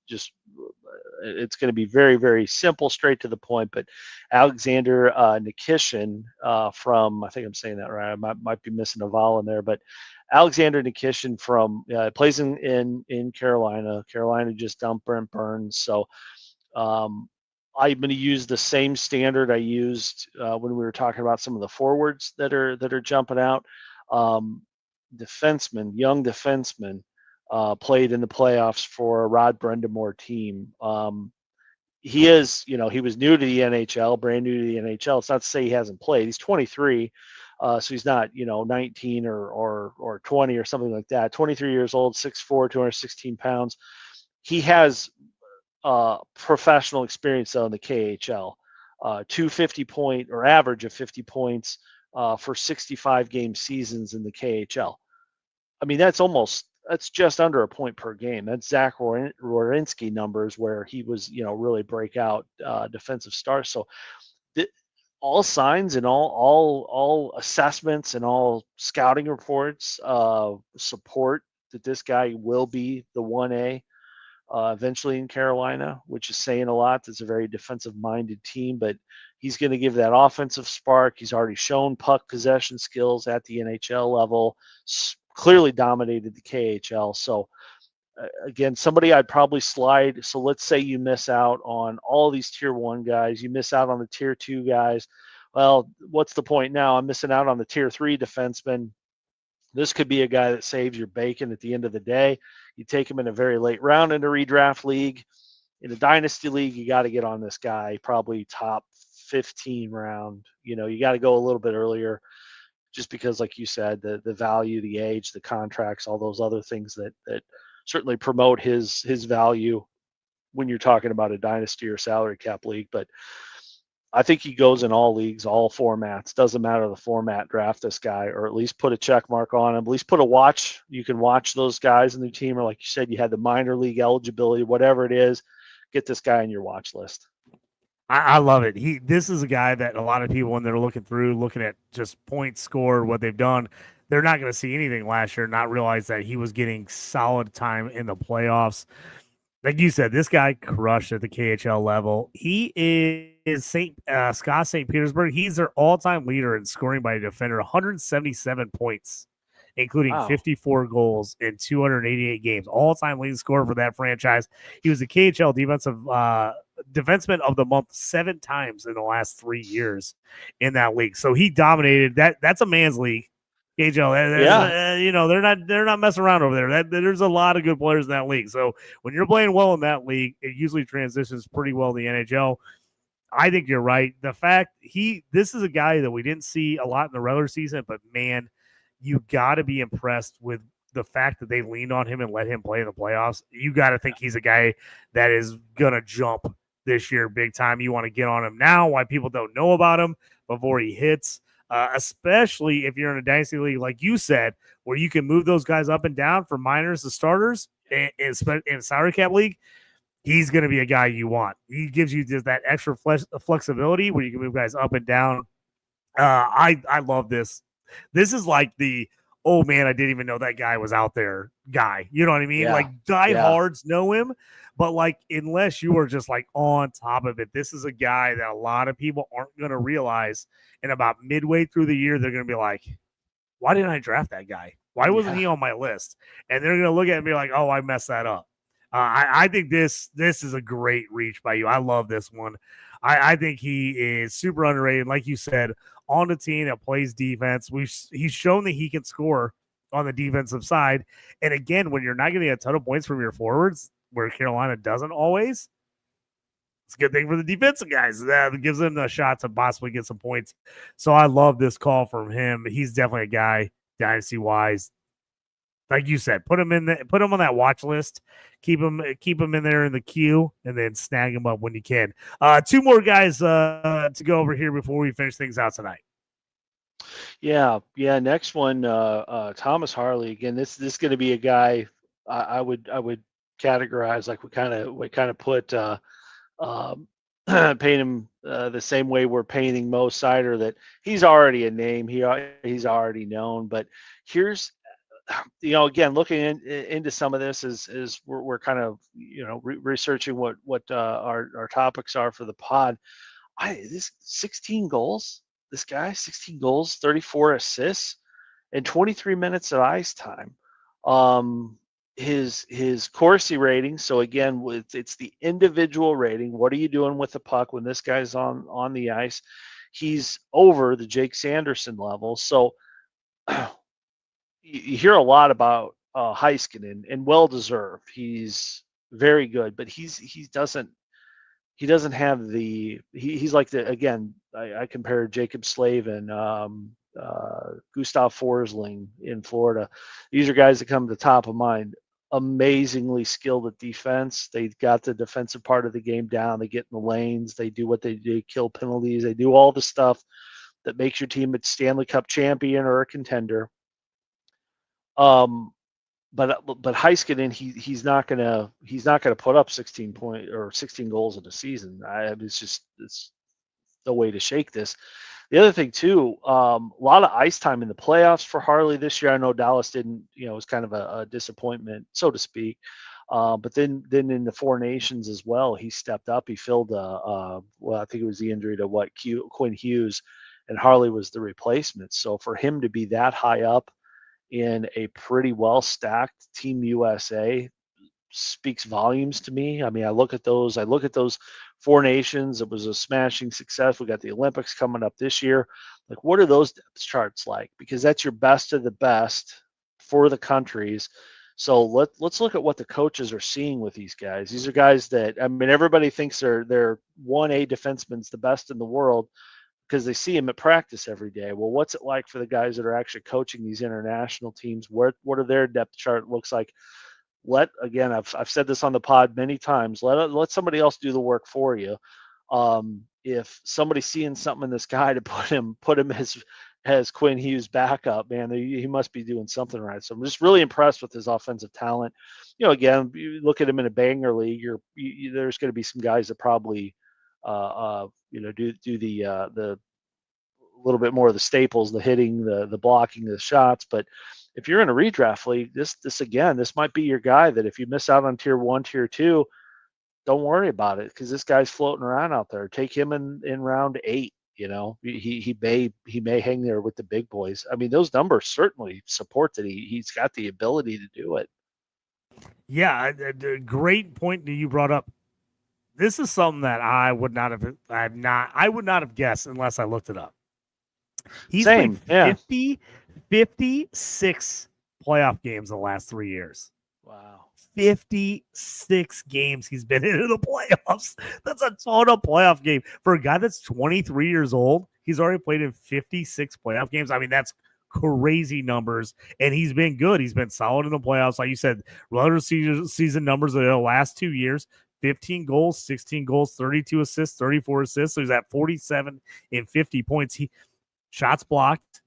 it's going to be very, very simple, straight to the point. But Alexander Nikishin from, I think I'm saying that right. I might be missing a vowel in there, but Alexander Nikishin from plays in Carolina. Carolina just dumped Brent Burns, so I'm going to use the same standard I used when we were talking about some of the forwards that are jumping out. Young defensemen. Played in the playoffs for a Rod Brendamore team. He was new to the NHL, brand new to the NHL. It's not to say he hasn't played. He's 23, so he's not 19 or 20 or something like that. 23 years old, 6'4", 216 pounds. He has professional experience though in the KHL. 250-point or average of 50 points for 65 game seasons in the KHL. I mean, that's just under a point per game. That's Zach Werenski numbers where he was, really breakout defensive star. So all signs and all assessments and all scouting reports support that this guy will be the 1A eventually in Carolina, which is saying a lot. It's a very defensive-minded team, but he's going to give that offensive spark. He's already shown puck possession skills at the NHL level, clearly dominated the KHL. So again, somebody I'd probably slide. So let's say you miss out on all these tier 1 guys. You miss out on the tier 2 guys. Well, what's the point now? I'm missing out on the tier 3 defenseman. This could be a guy that saves your bacon at the end of the day. You take him in a very late round in a redraft league. In a dynasty league, you got to get on this guy probably top 15 round. You know, you got to go a little bit earlier, just because, like you said, the value, the age, the contracts, all those other things that certainly promote his value when you're talking about a dynasty or salary cap league. But I think he goes in all leagues, all formats. Doesn't matter the format. Draft this guy, or at least put a check mark on him. At least put a watch. You can watch those guys in the team, or like you said, you had the minor league eligibility, whatever it is. Get this guy on your watch list. I love it. This is a guy that a lot of people, when they're looking at just points scored, what they've done, they're not going to see anything last year, not realize that he was getting solid time in the playoffs. Like you said, this guy crushed at the KHL level. He is Scott St. Petersburg. He's their all-time leader in scoring by a defender, 177 points, including 54 goals in 288 games. All-time leading scorer for that franchise. He was the KHL defenseman of the month 7 times in the last 3 years in that league. So he dominated. That's a man's league. KHL, you know, they're not messing around over there. There's a lot of good players in that league. So when you're playing well in that league, it usually transitions pretty well to the NHL. I think you're right. The fact this is a guy that we didn't see a lot in the regular season, but man, you got to be impressed with the fact that they leaned on him and let him play in the playoffs. You got to think he's a guy that is gonna jump this year big time. You want to get on him now, why people don't know about him before he hits. Especially if you're in a dynasty league, like you said, where you can move those guys up and down from minors to starters in a salary cap league, he's going to be a guy you want. He gives you just that extra flexibility where you can move guys up and down. I love this. This is like the, oh man, I didn't even know that guy was out there guy. You know what I mean? Yeah. Like diehards know him, but like unless you are just like on top of it, this is a guy that a lot of people aren't going to realize. And about midway through the year, they're going to be like, why didn't I draft that guy? Why wasn't he on my list? And they're going to look at it and be like, oh, I messed that up. I think this is a great reach by you. I love this one. I think he is super underrated. Like you said, on the team that plays defense, he's shown that he can score on the defensive side. And again, when you're not getting a ton of points from your forwards, where Carolina doesn't always, it's a good thing for the defensive guys. That gives them the shot to possibly get some points. So I love this call from him. He's definitely a guy, dynasty-wise, like you said, put him on that watch list, keep him in there in the queue, and then snag him up when you can. 2 more guys to go over here before we finish things out tonight. Yeah. Next one, Thomas Harley. Again, this is going to be a guy I would categorize like we kind of put paint him the same way we're painting Mo Sider, that he's already a name. He's already known. But here's, again, looking into some of this is we're kind of researching what our topics are for the pod. This 16 goals, this guy 16 goals, 34 assists, and 23 minutes of ice time. His Corsi rating. So again, it's the individual rating. What are you doing with the puck when this guy's on the ice? He's over the Jake Sanderson level. So you hear a lot about Heiskanen, and well deserved. He's very good, but he doesn't have the he's like the, again, I compare Jacob Slavin, Gustav Forsling in Florida. These are guys that come to the top of mind. Amazingly skilled at defense. They've got the defensive part of the game down. They get in the lanes. They do what they do, kill penalties. They do all the stuff that makes your team a Stanley Cup champion or a contender. But Heiskanen, he's not gonna put up 16 goals in a season. It's the way to shake this. The other thing too, a lot of ice time in the playoffs for Harley this year. I know Dallas didn't, it was kind of a disappointment, so to speak. But then in the Four Nations as well, he stepped up. He filled I think it was the injury to Quinn Hughes, and Harley was the replacement. So for him to be that high up in a pretty well stacked Team USA speaks volumes to me. I mean, I look at those Four Nations. It was a smashing success. We got the Olympics coming up this year. Like, what are those depth charts like? Because that's your best of the best for the countries So let's look at what the coaches are seeing with these guys. These are guys that, I mean, everybody thinks they're 1A defensemen's the best in the world because they see him at practice every day. Well, what's it like for the guys that are actually coaching these international teams? What are their depth chart looks like? Again, I've said this on the pod many times. Let somebody else do the work for you. If somebody's seeing something in this guy to put him as Quinn Hughes backup, man, he must be doing something right. So I'm just really impressed with his offensive talent. Again, you look at him in a banger league. There's going to be some guys that probably do the little bit more of the staples, the hitting, the blocking, the shots. But if you're in a redraft league, this might be your guy that if you miss out on tier 1, tier 2, don't worry about it because this guy's floating around out there. Take him in round 8. He may hang there with the big boys. I mean, those numbers certainly support that he's got the ability to do it. Yeah, a great point that you brought up. This is something that I would not have guessed unless I looked it up. He's Same, played 56 playoff games in the last 3 years. Wow. 56 games he's been into the playoffs. That's a ton of playoff game. For a guy that's 23 years old, he's already played in 56 playoff games. I mean, that's crazy numbers, and he's been good. He's been solid in the playoffs. Like you said, regular season numbers of the last 2 years, 15 goals, 16 goals, 32 assists, 34 assists. So he's at 47 and 50 points. Shots blocked.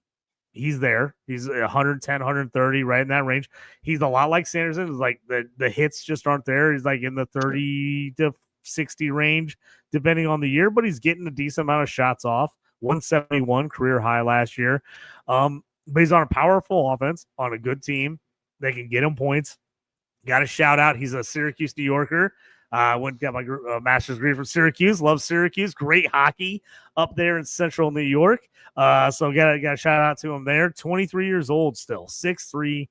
He's there. He's 110, 130, right in that range. He's a lot like Sanderson. It's like the hits just aren't there. He's like in the 30 to 60 range, depending on the year, but he's getting a decent amount of shots off. 171 career high last year. But he's on a powerful offense on a good team. They can get him points. Got a shout out. He's a Syracuse New Yorker. Went got my master's degree from Syracuse. Love Syracuse. Great hockey up there in central New York. So got a shout out to him there. 23 years old still. 6'3",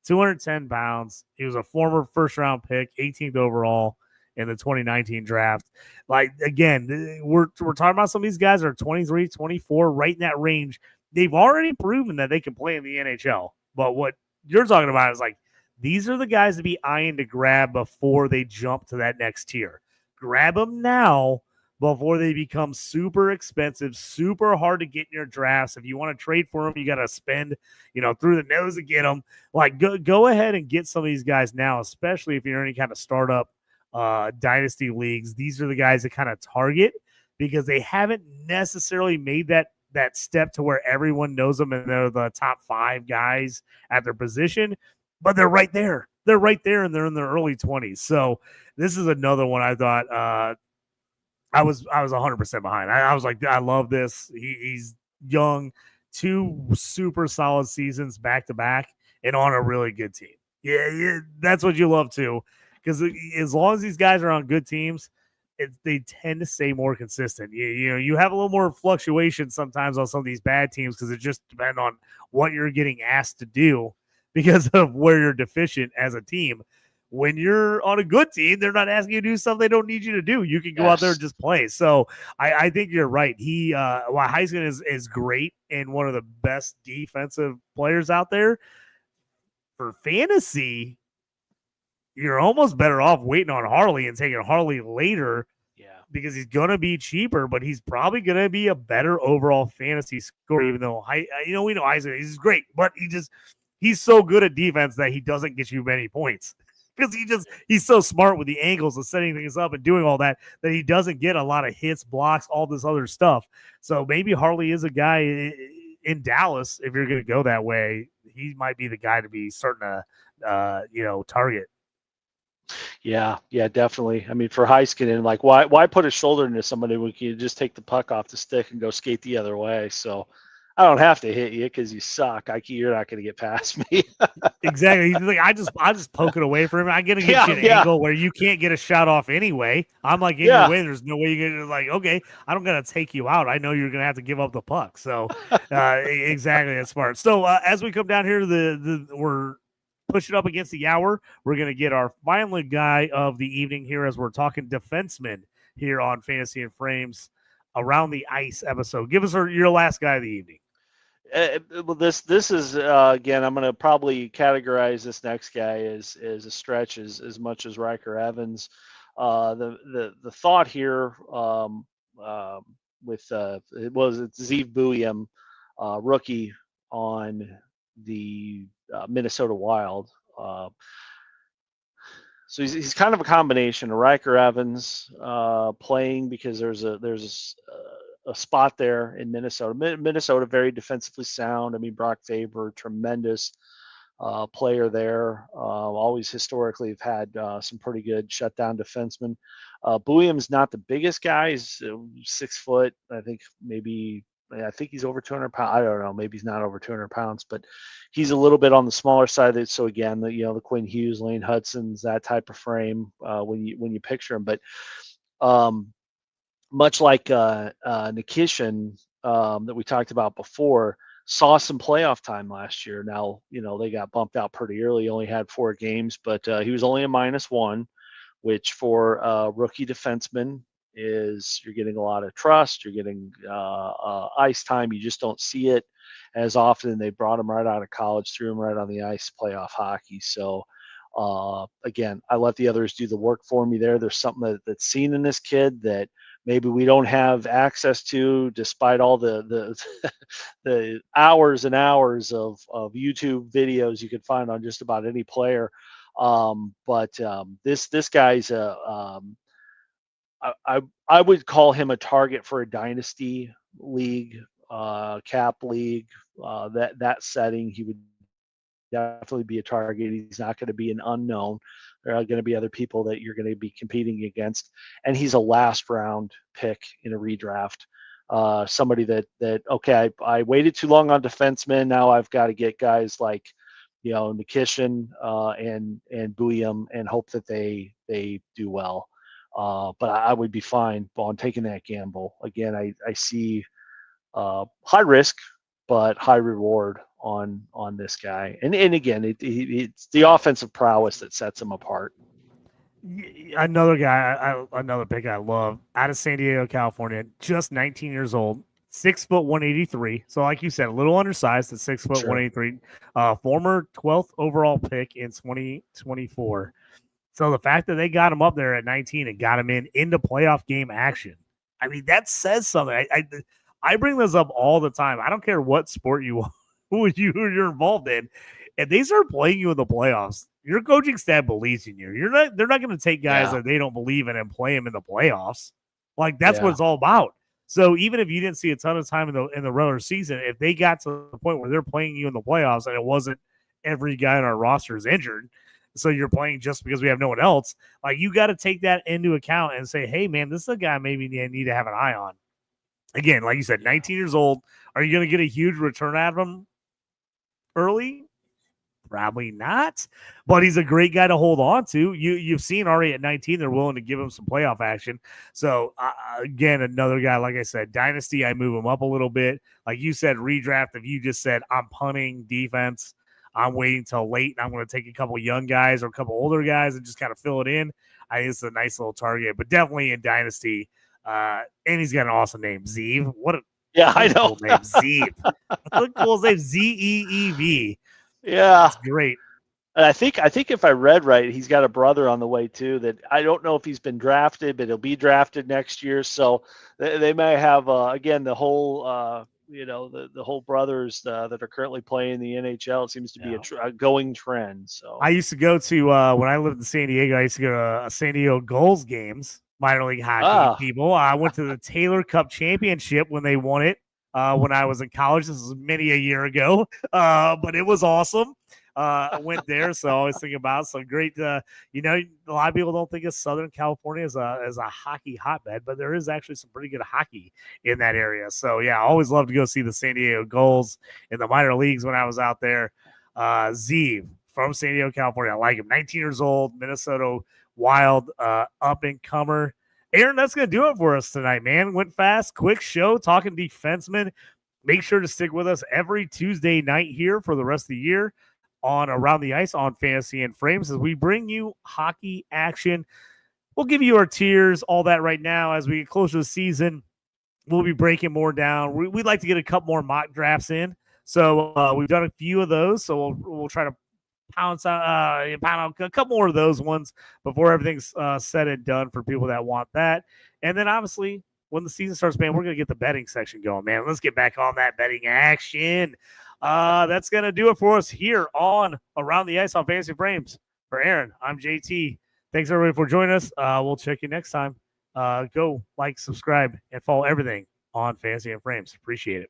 210 pounds. He was a former first-round pick, 18th overall in the 2019 draft. Like, again, we're talking about some of these guys that are 23, 24, right in that range. They've already proven that they can play in the NHL. But what you're talking about is like, these are the guys to be eyeing to grab before they jump to that next tier. Grab them now before they become super expensive, super hard to get in your drafts. If you want to trade for them, you got to spend, through the nose to get them. Like, go ahead and get some of these guys now, especially if you're in any kind of startup dynasty leagues. These are the guys that kind of target because they haven't necessarily made that step to where everyone knows them and they're the top 5 guys at their position. But they're right there. They're right there, and they're in their early 20s. So this is another one I thought I was 100% behind. I was like, I love this. He's young, 2 super solid seasons back to back, and on a really good team. Yeah, that's what you love too, because as long as these guys are on good teams, they tend to stay more consistent. You have a little more fluctuation sometimes on some of these bad teams because it just depends on what you're getting asked to do. Because of where you're deficient as a team. When you're on a good team, they're not asking you to do stuff they don't need you to do. You can go out there and just play. So I think you're right. Heisman is great and one of the best defensive players out there. For fantasy, you're almost better off waiting on Harley and taking Harley later. Yeah. Because he's going to be cheaper, but he's probably going to be a better overall fantasy score, even though, we know Heisman is great, but he's so good at defense that he doesn't get you many points because he's so smart with the angles and setting things up and doing all that he doesn't get a lot of hits, blocks, all this other stuff. So maybe Harley is a guy in Dallas. If you're going to go that way, he might be the guy to be starting to, target. Yeah, definitely. I mean, for Heiskanen, like, why put a shoulder into somebody when you just take the puck off the stick and go skate the other way? So I don't have to hit you because you suck. You're not going to get past me. Exactly. He's like, I just poke it away from him. I'm going to get you an angle where you can't get a shot off anyway. I'm like in your way. There's no way you're going to like, okay, I don't got to take you out. I know you're going to have to give up the puck. So exactly. That's smart. So as we come down here, we're pushing up against the hour. We're going to get our final guy of the evening here as we're talking defensemen here on Fantasy and Frames Around the Ice episode. Give us your last guy of the evening. Well, this is again. I'm going to probably categorize this next guy as a stretch as much as Riker Evans. The thought here with it's Zeev Buium, rookie on the Minnesota Wild. So he's kind of a combination of Riker Evans playing because there's a spot there in Minnesota. Minnesota very defensively sound. I mean, Brock Faber, tremendous player there. Always historically have had some pretty good shutdown defensemen. Buium's not the biggest guy. He's 6 foot. I think he's over 200 pounds. I don't know. Maybe he's not over 200 pounds, but he's a little bit on the smaller side. So again, the Quinn Hughes, Lane Hudson's, that type of frame when you picture him. But much like Nikishin that we talked about before, saw some playoff time last year. Now, they got bumped out pretty early, only had 4 games, but he was only a -1, which for a rookie defenseman is you're getting a lot of trust. You're getting ice time. You just don't see it as often. They brought him right out of college, threw him right on the ice, playoff hockey. So, again, I let the others do the work for me there. There's something that's seen in this kid that maybe we don't have access to, despite all the the hours and hours of YouTube videos you could find on just about any player. But this guy's I would call him a target for a dynasty league, cap league, that setting. He would definitely be a target. He's not going to be an unknown. There are going to be other people that you're going to be competing against, and he's a last round pick in a redraft. Somebody that okay, I waited too long on defensemen. Now I've got to get guys like Nikishin and Buium and hope that they do well. But I would be fine on taking that gamble. Again, I see high risk but high reward on this guy. And again, it's the offensive prowess that sets him apart. Another guy, another big guy I love, out of San Diego, California, just 19 years old, 6 foot 183. So, like you said, a little undersized at 6 foot 183. Former 12th overall pick in 2024. So the fact that they got him up there at 19 and got him into playoff game action, I mean, that says something. I bring this up all the time. I don't care what sport you're involved in. If they start playing you in the playoffs, your coaching staff believes in you. They're not going to take guys that they don't believe in and play them in the playoffs. Like, that's what it's all about. So even if you didn't see a ton of time in the regular season, if they got to the point where they're playing you in the playoffs and it wasn't every guy on our roster is injured, so you're playing just because we have no one else, like, you got to take that into account and say, hey, man, this is a guy maybe need to have an eye on. Again, like you said, 19 years old. Are you going to get a huge return out of him early? Probably not, but he's a great guy to hold on to. You've seen already at 19, they're willing to give him some playoff action. So, again, another guy, like I said, Dynasty, I move him up a little bit. Like you said, redraft, if you just said, I'm punting defense, I'm waiting till late, and I'm going to take a couple young guys or a couple older guys and just kind of fill it in, I think it's a nice little target. But definitely in Dynasty, and he's got an awesome name, Zeev. I know. Cool name, Zeev. What a cool name, Zeev. Yeah, that's great. And I think if I read right, he's got a brother on the way too. That I don't know if he's been drafted, but he'll be drafted next year. So they may have again the whole the whole brothers that are currently playing the NHL. It seems to be a going trend. So I used to go to when I lived in San Diego. I used to go to San Diego Gulls games, minor league hockey people. I went to the Taylor Cup Championship when they won it. When I was in college, this was many a year ago, but it was awesome. I went there, so I always think about some great. A lot of people don't think of Southern California as a hockey hotbed, but there is actually some pretty good hockey in that area. So yeah, I always love to go see the San Diego Gulls in the minor leagues when I was out there. Zeev from San Diego, California. I like him. 19 years old, Minnesota Wild, up and comer. Aaron, that's going to do it for us tonight, man. Went fast, quick show, talking defensemen. Make sure to stick with us every Tuesday night here for the rest of the year on Around the Ice on Fantasy and Frames as we bring you hockey action. We'll give you our tiers, all that right now. As we get closer to the season, we'll be breaking more down. We'd like to get a couple more mock drafts in. So we've done a few of those. So we'll try to pound out a couple more of those ones before everything's said and done for people that want that. And then obviously when the season starts, man, we're gonna get the betting section going, man. Let's get back on that betting action. That's gonna do it for us here on Around the Ice on Fantasy Frames. For Aaron, I'm JT. Thanks everybody for joining us. We'll check you next time. Go like, subscribe, and follow everything on Fantasy and Frames. Appreciate it.